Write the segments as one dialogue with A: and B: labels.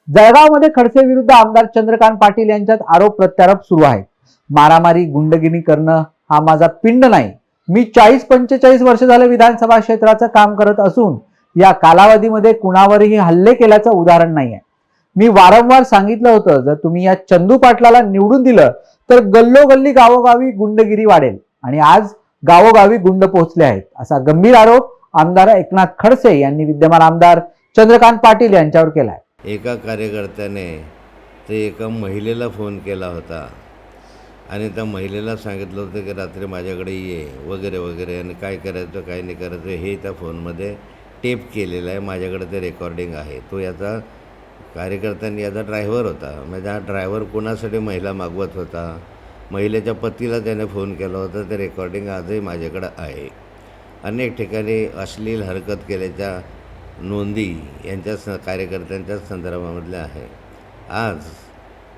A: जळगावमध्ये खडसे विरुद्ध आमदार चंद्रकांत पाटील यांच्यात आरोप प्रत्यारोप सुरू आहेत. मारामारी गुंडगिरी करणं हा माझा पिंड नाही. मी 40-45 वर्ष झाले विधानसभा क्षेत्राचं काम करत असून या कालावधीमध्ये कुणावरही हल्ले केल्याचं उदाहरण नाही आहे. मी वारंवार सांगितलं होतं, जर तुम्ही या चंदू पाटलाला निवडून दिलं तर गल्लोगल्ली गावोगावी गुंडगिरी वाढेल आणि आज गावोगावी गुंड पोहोचले आहेत, असा गंभीर आरोप आमदार एकनाथ खडसे यांनी विद्यमान आमदार चंद्रकांत पाटील यांच्यावर केला आहे.
B: एका कार्यकर्त्याने ते एका महिलेला फोन केला होता आणि त्या महिलेला सांगितलं होतं की रात्री माझ्याकडे ये वगैरे वगैरे, आणि काय करायचं काय नाही करायचं हे त्या फोनमध्ये टेप केलेलं आहे. माझ्याकडे ते रेकॉर्डिंग आहे. तो याचा कार्यकर्त्यांनी याचा ड्रायव्हर होता. म्हणजे हा ड्रायव्हर कोणासाठी महिला मागवत होता, महिलेच्या पतीला त्याने फोन केला होता. ते रेकॉर्डिंग आजही माझ्याकडं आहे. अनेक ठिकाणी अश्लील हरकत केल्याच्या नोंदी यांच्या कार्यकर्त्यांच्या संदर्भामधल्या आहे. आज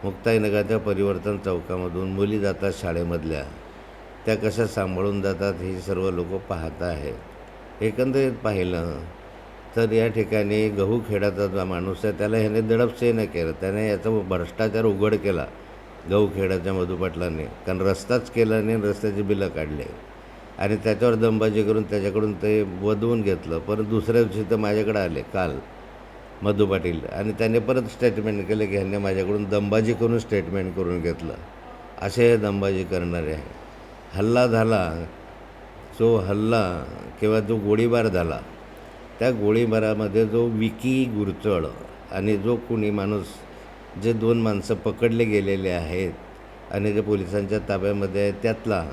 B: मुक्ताईनगरच्या परिवर्तन चौकामधून मुली जातात शाळेमधल्या, त्या कशा सांभाळून जातात हे सर्व लोक पाहत आहेत. एकंदरीत पाहिलं तर या ठिकाणी गहू खेडाचा जो माणूस आहे त्याला ह्याने दडपसे न केलं, त्याने याचा भ्रष्टाचार उघड केला गहू खेडाच्या मधू पाटलांनी. कारण रस्ताच केला नाही, रस्त्याची बिलं काढले आणि त्याच्यावर दमबाजी करून त्याच्याकडून ते वदवून घेतलं. परत दुसऱ्या दिवशी तर माझ्याकडे आले काल मधू पाटील आणि त्याने परत स्टेटमेंट केलं की ह्यांनी माझ्याकडून दमबाजी करून स्टेटमेंट करून घेतलं. असे हे दमबाजी करणारे आहे. हल्ला झाला, जो हल्ला किंवा जो गोळीबार झाला, त्या गोळीबारामध्ये जो विकी गुरचळ आणि जो कुणी माणूस, जे 2 माणसं पकडले गेलेले आहेत आणि जे पोलिसांच्या ताब्यामध्ये आहेत, त्यातला